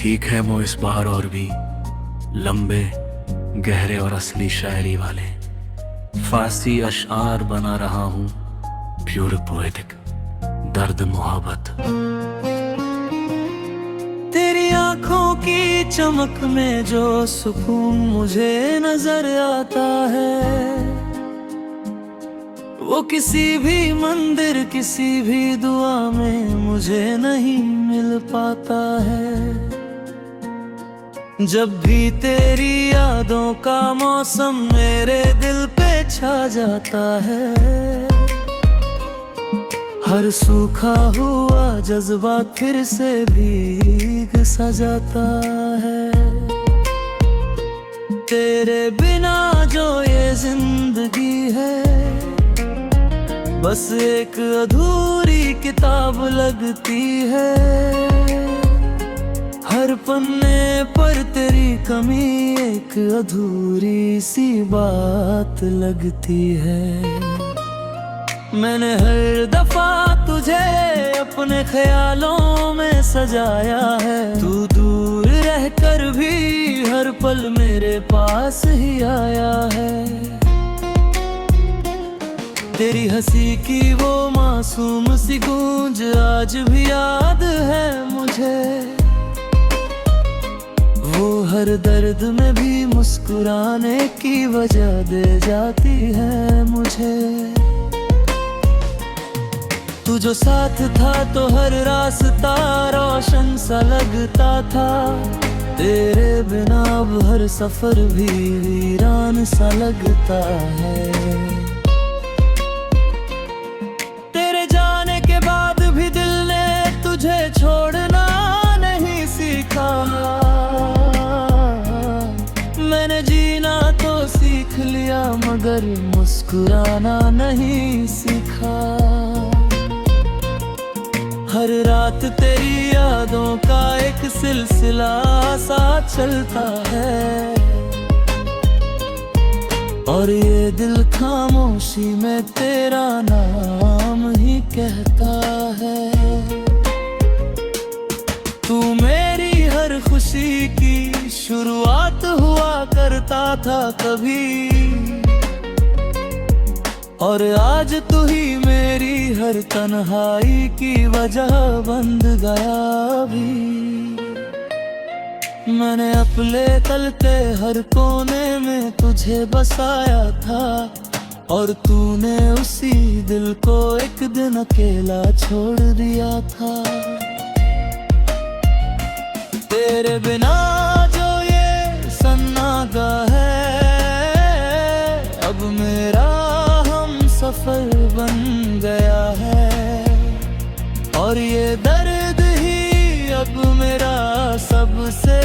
ठीक है वो इस बार और भी लंबे गहरे और असली शायरी वाले फारसी अशआर बना रहा हूँ। प्योर पोएटिक दर्द मोहब्बत। तेरी आंखों की चमक में जो सुकून मुझे नजर आता है, वो किसी भी मंदिर किसी भी दुआ में मुझे नहीं मिल पाता है। जब भी तेरी यादों का मौसम मेरे दिल पे छा जाता है, हर सूखा हुआ जज्बा फिर से भीग सा जाता है। तेरे बिना जो ये जिंदगी है, बस एक अधूरी किताब लगती है। हर पन्ने पर तेरी कमी एक अधूरी सी बात लगती है। मैंने हर दफा तुझे अपने ख्यालों में सजाया है, तू दूर रहकर भी हर पल मेरे पास ही आया है। तेरी हंसी की वो मासूम सी गूंज आज भी याद है मुझे, वो हर दर्द में भी मुस्कुराने की वजह दे जाती है मुझे। तू जो साथ था तो हर रास्ता रोशन सा लगता था, तेरे बिना अब हर सफर भी वीरान सा लगता है। तेरे जाने के बाद भी दिल ने तुझे छोड़ना नहीं सीखा। मैंने जीना तो सीख लिया मगर मुस्कुराना नहीं सीखा। हर रात तेरी यादों का एक सिलसिला सा चलता है, और ये दिल खामोशी में तेरा नाम ही कहता है। तू मेरी हर खुशी की शुरुआत हुआ करता था कभी, और आज तू ही मेरी हर तन्हाई की वजह बन गया भी। मैंने अपने तल के हर कोने में तुझे बसाया था, और तूने उसी दिल को एक दिन अकेला छोड़ दिया था। तेरे बिना जो ये सन्नाटा है, अब मेरा सफर बन गया है, और ये दर्द ही अब मेरा सबसे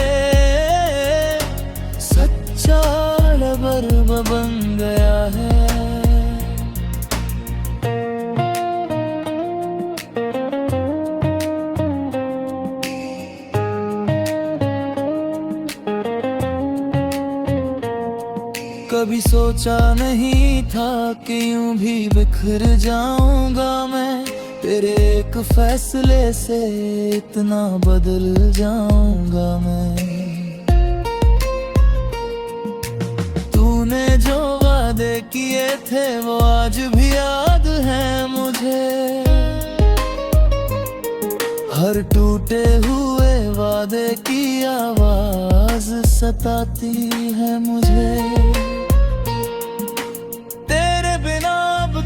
सच्चा लबर बन गया है। कभी सोचा नहीं था कि यूं भी बिखर जाऊंगा मैं, तेरे एक फैसले से इतना बदल जाऊंगा मैं। तूने जो वादे किए थे वो आज भी याद है मुझे, हर टूटे हुए वादे की आवाज सताती है मुझे।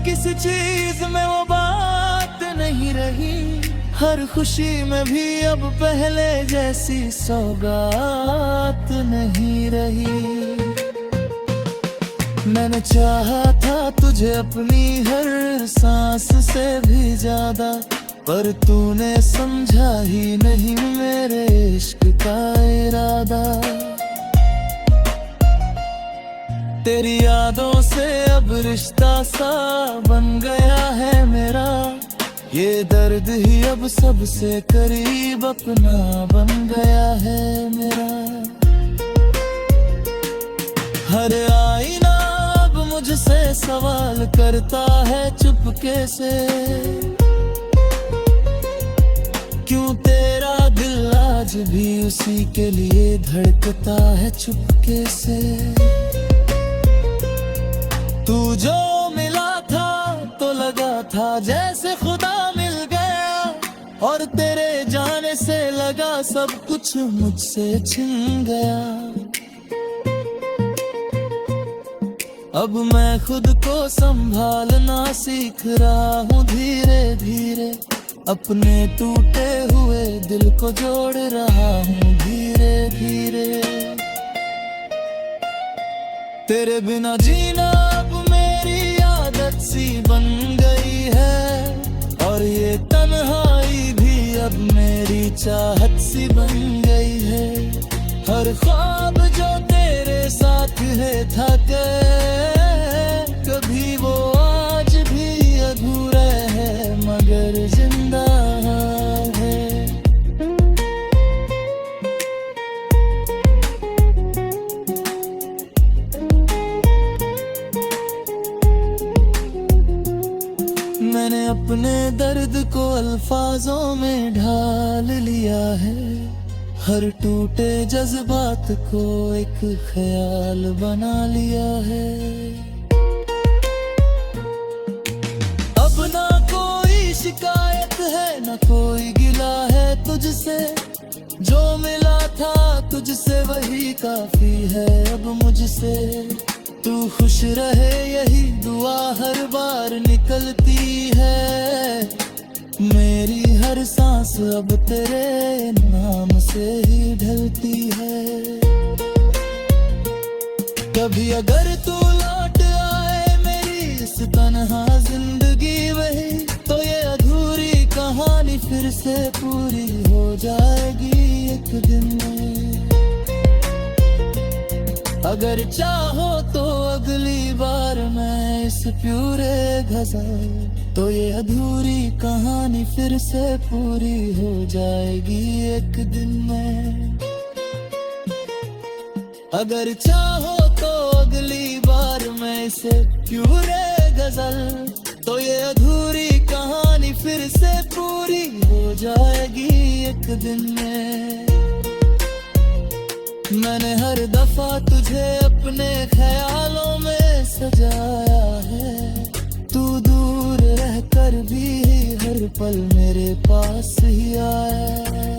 किसी चीज में वो बात नहीं रही, हर खुशी में भी अब पहले जैसी सौगात नहीं रही। मैंने चाहा था तुझे अपनी हर सांस से भी ज्यादा, पर तूने समझा ही नहीं मेरे इश्क का इरादा। तेरी यादों से अब रिश्ता सा बन गया है मेरा, ये दर्द ही अब सबसे करीब अपना बन गया है मेरा। हर आईना अब मुझसे सवाल करता है चुपके से, क्यों तेरा दिल आज आज भी उसी के लिए धड़कता है चुपके से। तू जो मिला था तो लगा था जैसे खुदा मिल गया, और तेरे जाने से लगा सब कुछ मुझसे छिन गया। अब मैं खुद को संभालना सीख रहा हूँ धीरे धीरे, अपने टूटे हुए दिल को जोड़ रहा हूँ धीरे धीरे। तेरे बिना जीना अब मेरी आदत सी बन गई है, और ये तन्हाई भी अब मेरी चाहत सी बन गई है। हर ख्वाब जो तेरे साथ है था कभी वो आज भी अधूरा है मगर जिंदा है। मैंने अपने दर्द को अल्फाजों में ढाल लिया है, हर टूटे जज्बात को एक ख्याल बना लिया है। अब ना कोई शिकायत है ना कोई गिला है तुझसे, जो मिला था तुझसे वही काफी है अब मुझसे। तू खुश रहे यही दुआ हर बार निकलती है, मेरी हर सांस अब तेरे नाम से ही ढलती है। कभी अगर तू लौट आए मेरी इस तन्हा जिंदगी वही, तो ये अधूरी कहानी फिर से पूरी हो जाएगी एक दिन में। अगर चाहो तो अगली बार मैं इस प्यूरे गजल, तो ये अधूरी कहानी फिर से पूरी हो जाएगी एक दिन में। अगर चाहो तो अगली बार मैं इसे प्यूरे गजल, तो ये अधूरी कहानी फिर से पूरी हो जाएगी एक दिन में। मैंने हर दफा तुझे अपने ख्यालों में सजाया है, तू दूर रहकर भी हर पल मेरे पास ही आया है।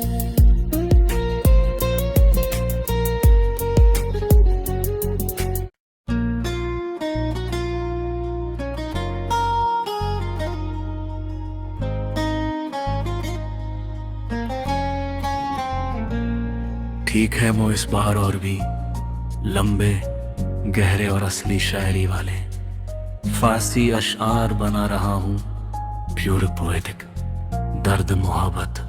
ठीक है वो इस बार और भी लंबे गहरे और असली शायरी वाले फारसी अशआर बना रहा हूँ, प्योर पोएटिक दर्द मोहब्बत।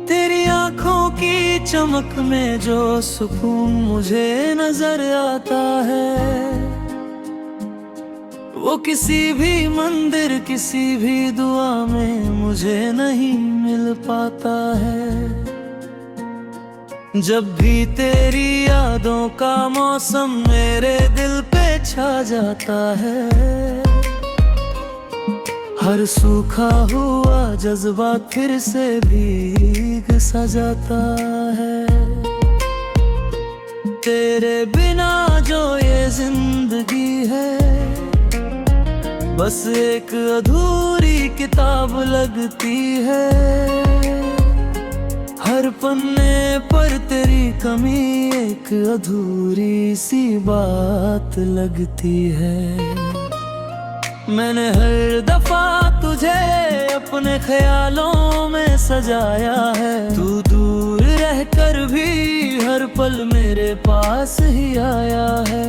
तेरी आंखों की चमक में जो सुकून मुझे नजर आता है, वो किसी भी मंदिर किसी भी दुआ में मुझे नहीं मिल पाता है। जब भी तेरी यादों का मौसम मेरे दिल पे छा जाता है, हर सूखा हुआ जज्बा फिर से भीग सा जाता है। तेरे बिना जो ये जिंदगी है, बस एक अधूरी किताब लगती है। हर पन्ने पर तेरी कमी एक अधूरी सी बात लगती है। मैंने हर दफा तुझे अपने ख्यालों में सजाया है, तू दूर रहकर भी हर पल मेरे पास ही आया है।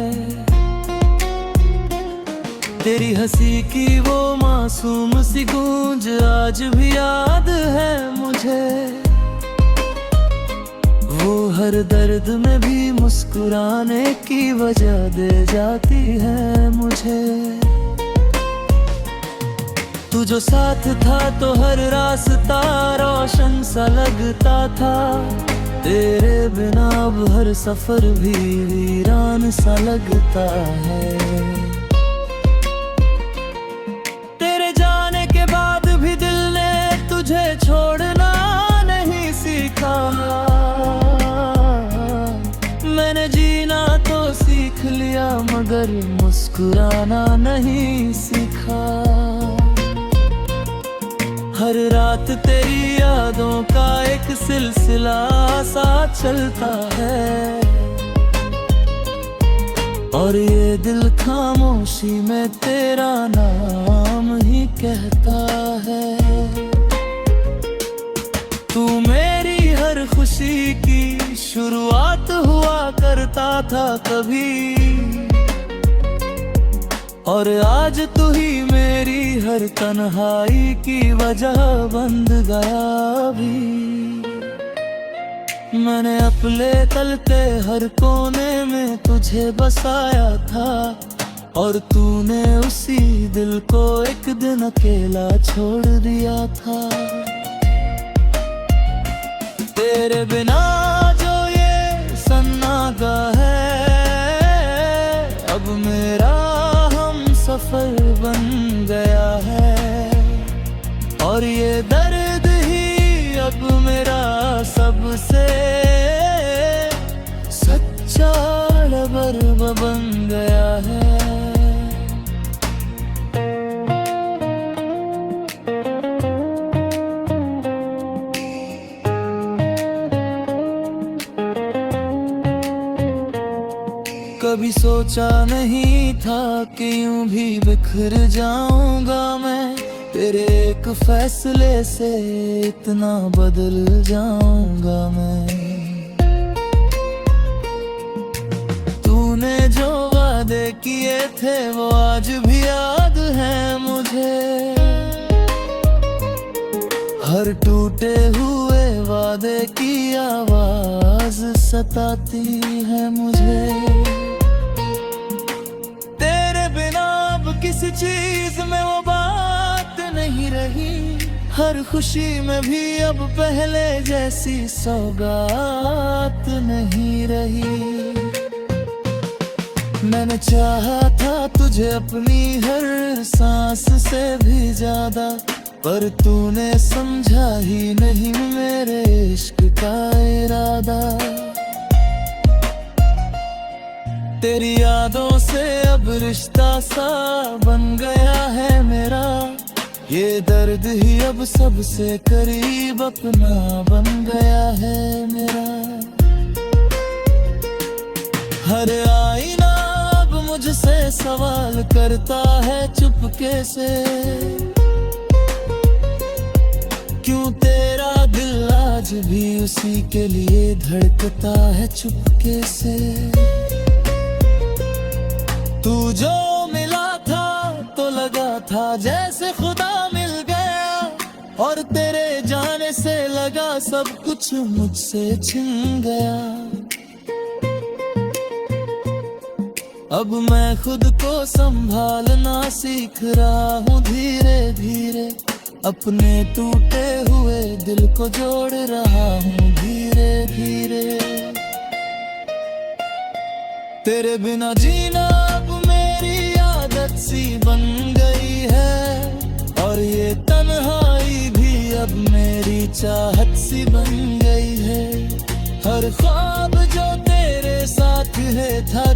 तेरी हंसी की वो मासूम सी गूंज आज भी याद है मुझे, वो हर दर्द में भी मुस्कुराने की वजह दे जाती है मुझे। तू जो साथ था तो हर रास्ता रोशन सा लगता था, तेरे बिना अब हर सफर भी वीरान सा लगता है। तेरे जाने के बाद भी दिल ने तुझे छोड़ना नहीं मैंने जीना तो सीख लिया मगर मुस्कुराना नहीं सीखा। हर रात तेरी यादों का एक सिलसिला सा चलता है और ये दिल खामोशी में तेरा नाम ही कहता है। तू मेरी हर खुशी की शुरुआत हुआ करता था कभी, और आज तू ही मेरी हर तन्हाई की वजह बन गया भी। मैंने अपने तल के हर कोने में तुझे बसाया था और तूने उसी दिल को एक दिन अकेला छोड़ दिया था। तेरे बिना जो ये सन्नाटा है अब मेरा हम सफर बन गया है, और ये दर्द ही अब मेरा सबसे सच्चा लबर बन गया है। कभी सोचा नहीं था कि यूं भी बिखर जाऊंगा मैं, तेरे एक फैसले से इतना बदल जाऊंगा मैं। तूने जो वादे किए थे वो आज भी याद है मुझे, हर टूटे हुए वादे की आवाज सताती है मुझे। किसी चीज में वो बात नहीं रही, हर खुशी में भी अब पहले जैसी सौगात नहीं रही। मैंने चाहा था तुझे अपनी हर सांस से भी ज्यादा, पर तूने समझा ही नहीं मेरे इश्क का इरादा। तेरी यादों से अब रिश्ता सा बन गया है मेरा, ये दर्द ही अब सबसे करीब अपना बन गया है मेरा। हर आईना अब मुझसे सवाल करता है चुपके से, क्यों तेरा दिल आज भी उसी के लिए धड़कता है चुपके से। तू जो मिला था तो लगा था जैसे खुदा मिल गया, और तेरे जाने से लगा सब कुछ मुझसे छिन गया। अब मैं खुद को संभालना सीख रहा हूँ धीरे धीरे, अपने टूटे हुए दिल को जोड़ रहा हूँ धीरे धीरे। तेरे बिना जीना अब मेरी आदत सी बन गई है, और ये तन्हाई भी अब मेरी चाहत सी बन गई है। हर ख्वाब जो तेरे साथ है था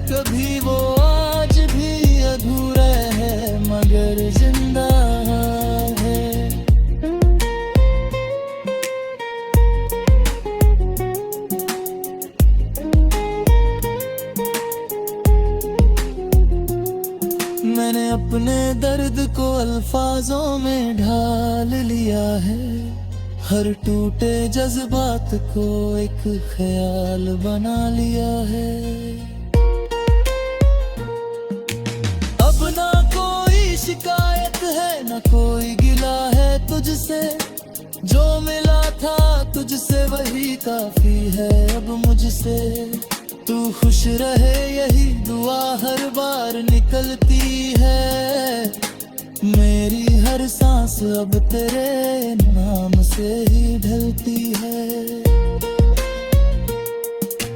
कभी वो आज भी अधूरा है मगर जिंदा है। मैंने अपने दर्द को अल्फाजों में ढाल लिया है, हर टूटे जज्बात को एक ख्याल बना लिया है। अब ना कोई शिकायत है ना कोई गिला है तुझसे, जो मिला था तुझसे वही काफी है अब मुझसे। तू खुश रहे यही दुआ हर बार निकलती है, मेरी हर सांस अब तेरे नाम से ही ढलती है।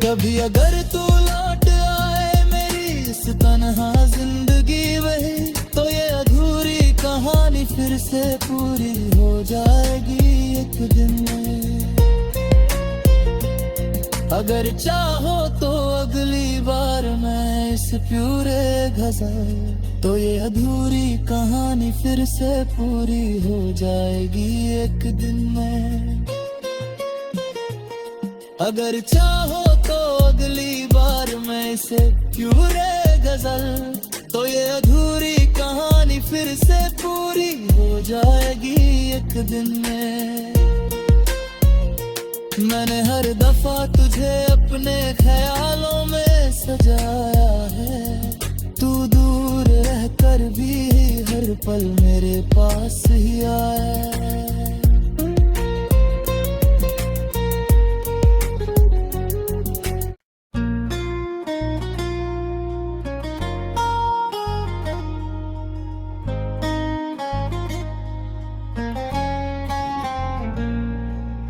कभी अगर तू लौट आए मेरी इस तन्हा जिंदगी वही, तो ये अधूरी कहानी फिर से पूरी हो जाएगी एक दिन में। अगर चाहो तो अगली बार मैं इस प्यूरे गजल, तो ये अधूरी कहानी फिर से पूरी हो जाएगी एक दिन में। अगर चाहो तो अगली बार मैं इसे प्यूरे गजल, तो ये अधूरी कहानी फिर से पूरी हो जाएगी एक दिन में। मैंने हर दफा तुझे अपने ख्यालों में सजाया है, तू दूर रहकर भी हर पल मेरे पास ही आया है।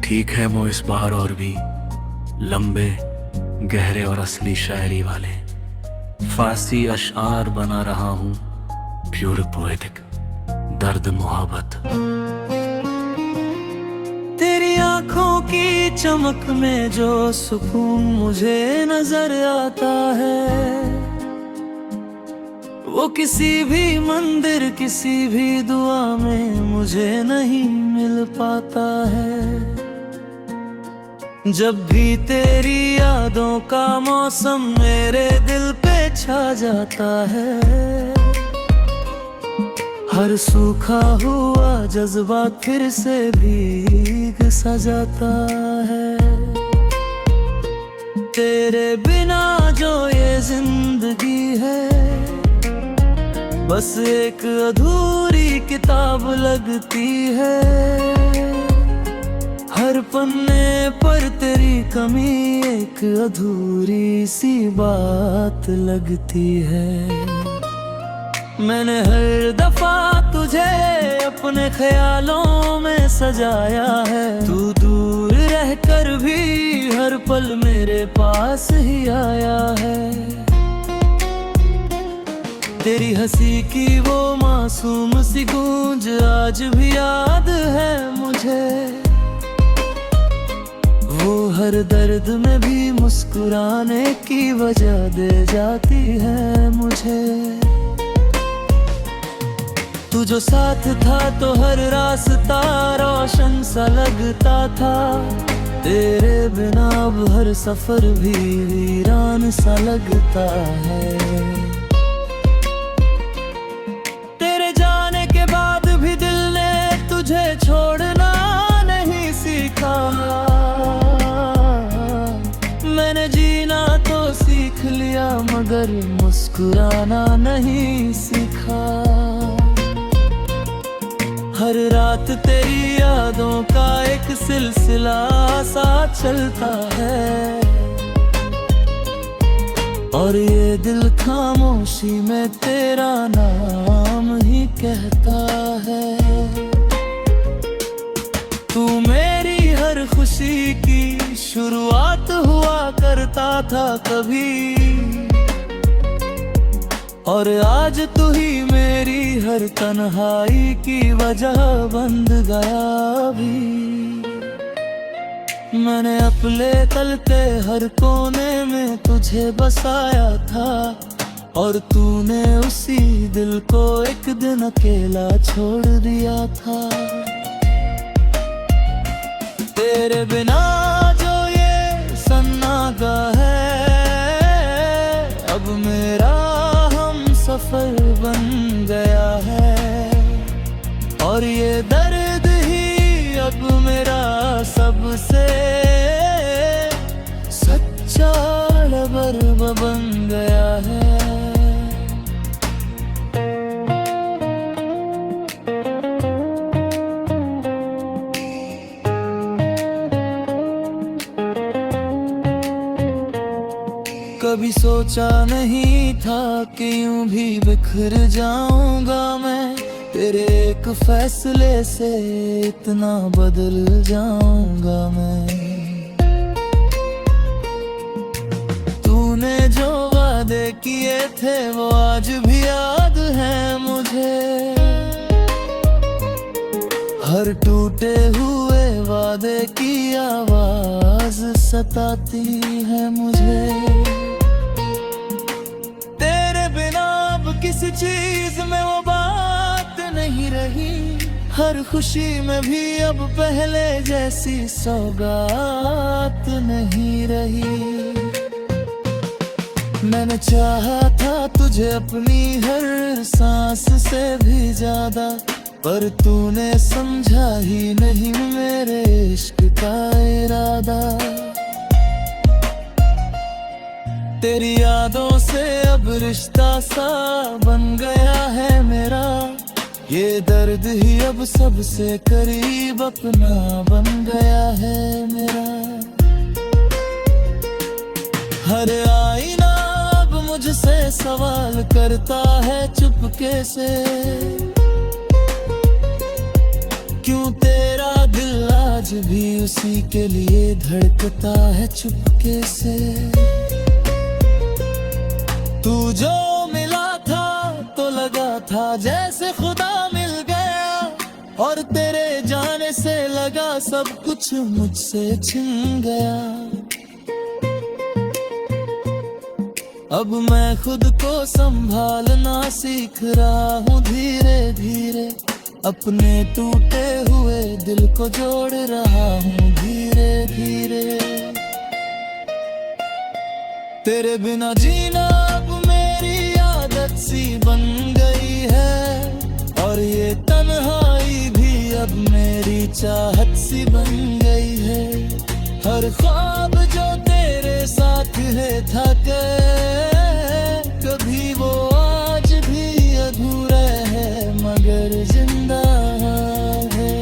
ठीक है वो इस बार और भी लंबे गहरे और असली शायरी वाले फारसी अशआर बना रहा हूँ, प्योर पोएटिक दर्द मोहब्बत। तेरी आंखों की चमक में जो सुकून मुझे नजर आता है, वो किसी भी मंदिर किसी भी दुआ में मुझे नहीं मिल पाता है। जब भी तेरी यादों का मौसम मेरे दिल पे छा जाता है, हर सूखा हुआ जज्बा फिर से भीग सा जाता है। तेरे बिना जो ये जिंदगी है, बस एक अधूरी किताब लगती है। हर पन्ने पर तेरी कमी एक अधूरी सी बात लगती है। मैंने हर दफा तुझे अपने ख्यालों में सजाया है, तू दूर रहकर भी हर पल मेरे पास ही आया है। तेरी हंसी की वो मासूम सी गूंज आज भी याद है मुझे, वो हर दर्द में भी मुस्कुराने की वजह दे जाती है मुझे। तू जो साथ था तो हर रास्ता रोशन सा लगता था, तेरे बिना अब हर सफर भी वीरान सा लगता है। तेरे जाने के बाद भी दिल ने तुझे छोड़ना नहीं सीखा। मैंने जीना तो सीख लिया मगर मुस्कुराना नहीं सीखा। हर रात तेरी यादों का एक सिलसिला सा चलता है, और ये दिल खामोशी में तेरा नाम ही कहता है। तू मेरी हर खुशी की शुरुआत हुआ करता था कभी, और आज तू ही मेरी हर तन्हाई की वजह बन गया अभी। मैंने अपने तल के हर कोने में तुझे बसाया था, और तूने उसी दिल को एक दिन अकेला छोड़ दिया था। तेरे बिना जो ये सन्नाटा है, अब मेरा हम सफर बन गया है, और ये दर्द ही अब मेरा सबसे सच्चा लबर बन गया है। कभी सोचा नहीं था कि यूं भी बिखर जाऊंगा मैं, तेरे एक फैसले से इतना बदल जाऊंगा मैं। तूने जो वादे किए थे वो आज भी याद है मुझे, हर टूटे हुए वादे की आवाज सताती है मुझे। तेरे बिना अब किसी चीज में वो बात नहीं रही, हर खुशी में भी अब पहले जैसी सौगात नहीं रही। मैंने चाहा था तुझे अपनी हर सांस से भी ज्यादा, पर तूने समझा ही नहीं मेरे इश्क का इरादा। तेरी यादों से अब रिश्ता सा बन गया है मेरा, ये दर्द ही अब सबसे करीब अपना बन गया है मेरा। हर आईना अब मुझसे सवाल करता है चुपके से, क्यों तेरा दिल आज भी उसी के लिए धड़कता है चुपके से। तू जो मिला था तो लगा था जैसे खुदा मिल गया, और तेरे जाने से लगा सब कुछ मुझसे छिन गया। अब मैं खुद को संभालना सीख रहा हूँ धीरे धीरे, अपने टूटे हुए दिल को जोड़ रहा हूँ धीरे धीरे। तेरे बिना जीना अब मेरी आदत सी बन गई है, और ये तन्हाई भी अब मेरी चाहत सी बन गई है। हर ख्वाब जो तेरे साथ है था कभी वो आज भी अधूरा है मगर जिंदा है।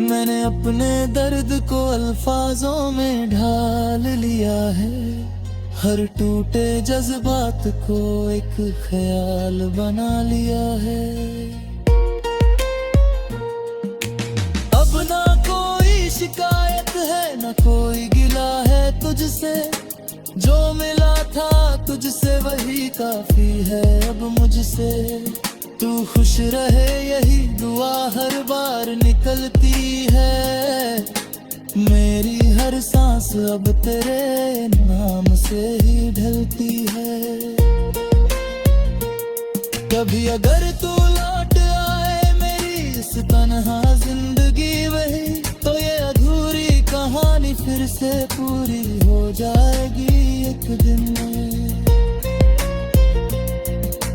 मैंने अपने दर्द को अल्फाजों में ढाल लिया है, हर टूटे जज्बात को एक ख्याल बना लिया है। अब ना कोई शिकायत है ना कोई गिला है तुझसे, जो मिला था तुझसे वही काफी है अब मुझसे। तू खुश रहे यही दुआ हर बार निकलती है, मेरी हर सांस अब तेरे नाम से ही ढलती है। कभी अगर तू लौट आए मेरी इस तन्हा जिंदगी वही, तो ये अधूरी कहानी फिर से पूरी हो जाएगी एक दिन में।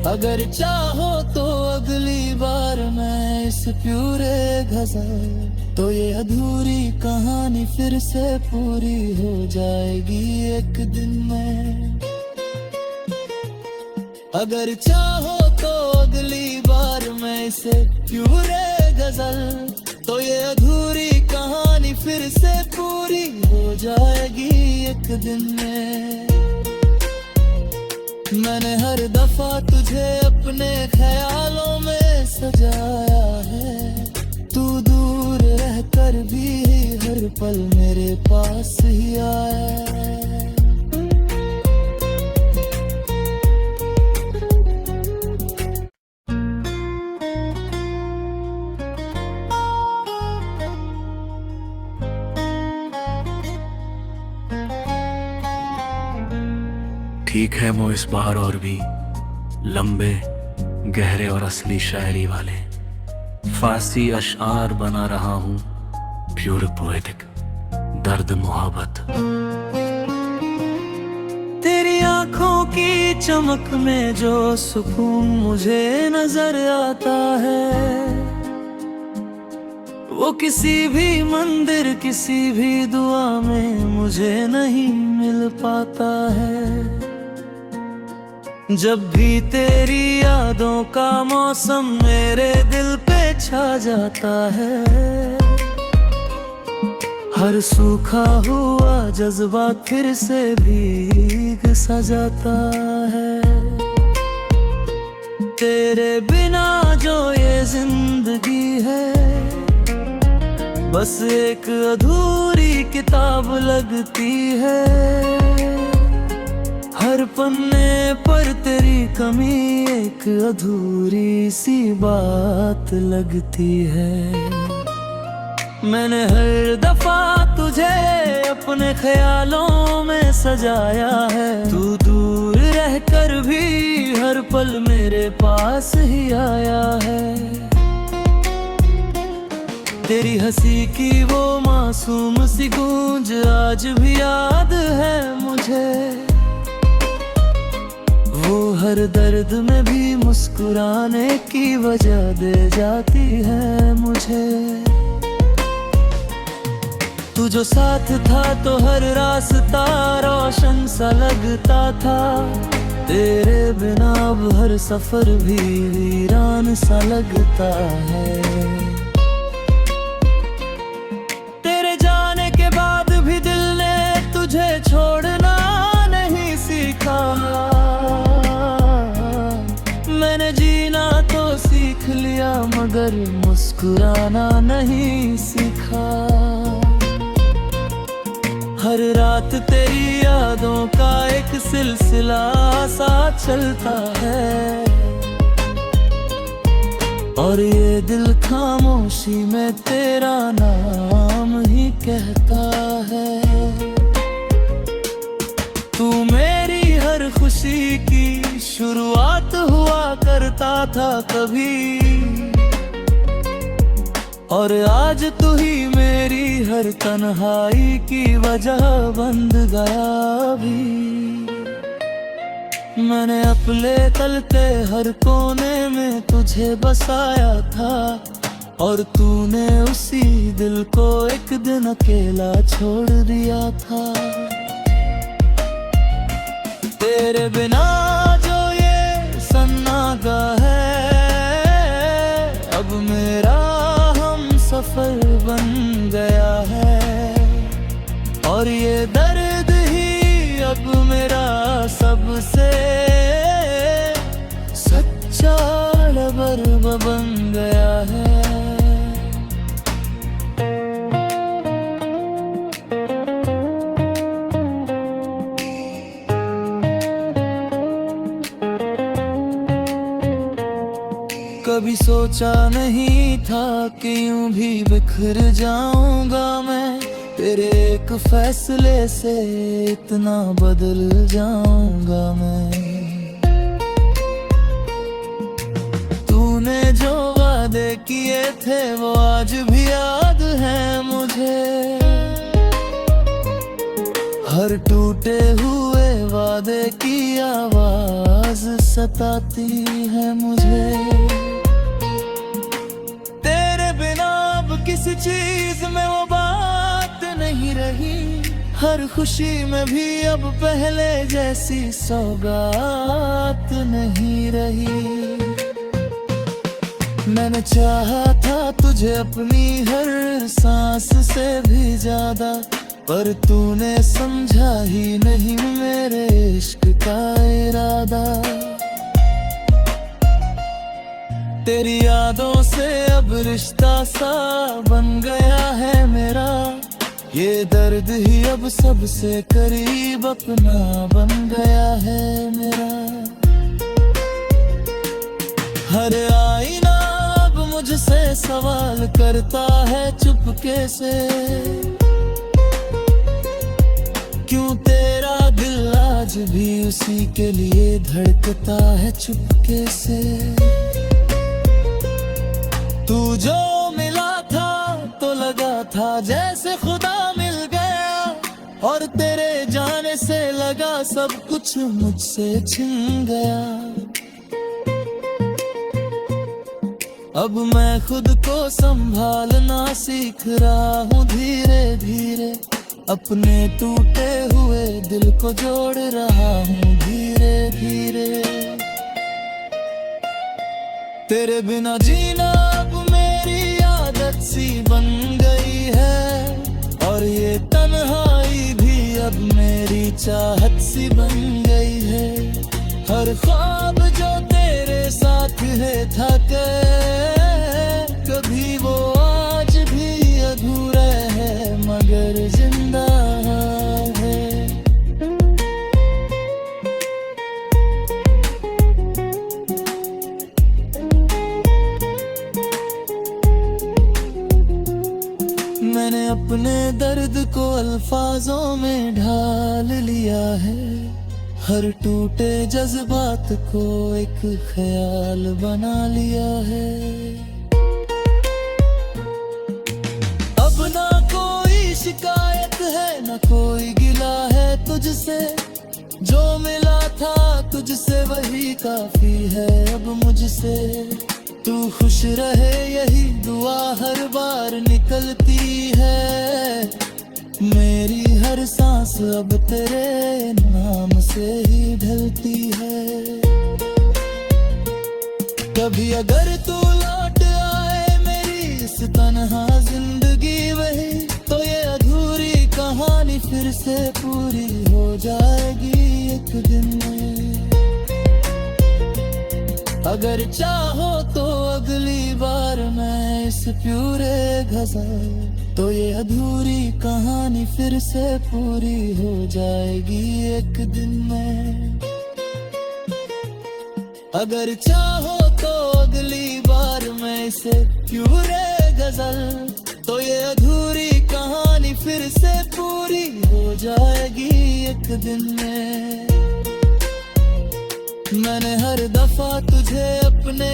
अगर चाहो तो अगली बार मैं इस प्यूरे गजल, तो ये अधूरी कहानी फिर से पूरी हो जाएगी एक दिन में। अगर चाहो तो अगली बार मैं इसे प्यूरे गजल, तो ये अधूरी कहानी फिर से पूरी हो जाएगी एक दिन में। मैंने हर दफा तुझे अपने ख्यालों में सजाया है, तू दूर रहकर भी हर पल मेरे पास ही आया है। ठीक है वो इस बार और भी लंबे गहरे और असली शायरी वाले फारसी अशआर बना रहा हूँ, प्योर पोएटिक दर्द मोहब्बत। तेरी आंखों की चमक में जो सुकून मुझे नजर आता है, वो किसी भी मंदिर किसी भी दुआ में मुझे नहीं मिल पाता है। जब भी तेरी यादों का मौसम मेरे दिल पे छा जाता है, हर सूखा हुआ जज्बा फिर से भीग सा जाता है। तेरे बिना जो ये जिंदगी है, बस एक अधूरी किताब लगती है। हर पन्ने पर तेरी कमी एक अधूरी सी बात लगती है। मैंने हर दफा तुझे अपने ख्यालों में सजाया है, तू दूर रहकर भी हर पल मेरे पास ही आया है। तेरी हंसी की वो मासूम सी गूंज आज भी याद है मुझे, वो हर दर्द में भी मुस्कुराने की वजह दे जाती है मुझे। तू जो साथ था तो हर रास्ता रोशन सा लगता था, तेरे बिना अब हर सफर भी वीरान सा लगता है। तेरे जाने के बाद भी दिल ने तुझे छोड़ना नहीं सीखा, मैंने जीना तो सीख लिया मगर मुस्कुराना नहीं सीखा। हर रात तेरी यादों का एक सिलसिला सा चलता है, और ये दिल खामोशी में तेरा नाम ही कहता है। तू मेरी हर खुशी की शुरुआत हुआ करता था कभी, और आज तू ही मेरी हर तन्हाई की वजह बन गया भी। मैंने अपने तल के हर कोने में तुझे बसाया था, और तूने उसी दिल को एक दिन अकेला छोड़ दिया था। तेरे बिना जो ये सन्नाटा है अब मेरा सफर बन गया है, और ये दर्द ही अब मेरा सबसे सच्चा लबर बन गया है। कभी सोचा नहीं था कि यूं भी बिखर जाऊंगा मैं, तेरे एक फैसले से इतना बदल जाऊंगा मैं। तूने जो वादे किए थे वो आज भी याद है मुझे, हर टूटे हुए वादे की आवाज सताती है मुझे। किसी चीज में वो बात नहीं रही, हर खुशी में भी अब पहले जैसी सौगात नहीं रही। मैंने चाहा था तुझे अपनी हर सांस से भी ज्यादा, पर तूने समझा ही नहीं मेरे इश्क का इरादा। तेरी यादों से अब रिश्ता सा बन गया है मेरा, ये दर्द ही अब सबसे करीब अपना बन गया है मेरा। हर आईना अब मुझसे सवाल करता है चुपके से, क्यों तेरा दिल आज भी उसी के लिए धड़कता है चुपके से। तू जो मिला था तो लगा था जैसे खुदा मिल गया, और तेरे जाने से लगा सब कुछ मुझसे छिन गया। अब मैं खुद को संभालना सीख रहा हूँ धीरे धीरे, अपने टूटे हुए दिल को जोड़ रहा हूँ धीरे धीरे। तेरे बिना जीना अब मेरी आदत सी बन गई है, और ये तन्हाई भी अब मेरी चाहत सी बन गई है। हर ख्वाब जो तेरे साथ है था कभी वो आज भी अधूरा है मगर जिंदा है। अपने दर्द को अल्फाजों में ढाल लिया है, हर टूटे जज्बात को एक ख्याल बना लिया है। अब ना कोई शिकायत है, ना कोई गिला है तुझसे, जो मिला था तुझसे वही काफी है अब मुझसे। तू खुश रहे यही दुआ हर बार निकलती है, मेरी हर सांस अब तेरे नाम से ही ढलती है। कभी अगर तू लौट आए मेरी इस तन्हा जिंदगी वही, तो ये अधूरी कहानी फिर से पूरी हो जाएगी एक दिन में। अगर चाहो तो अगली बार मैं इस प्यूरे गजल, तो ये अधूरी कहानी फिर से पूरी हो जाएगी एक दिन में। अगर चाहो तो अगली बार मैं इसे प्यूरे गजल, तो ये अधूरी कहानी फिर से पूरी हो जाएगी एक दिन में। मैंने हर दफा तुझे अपने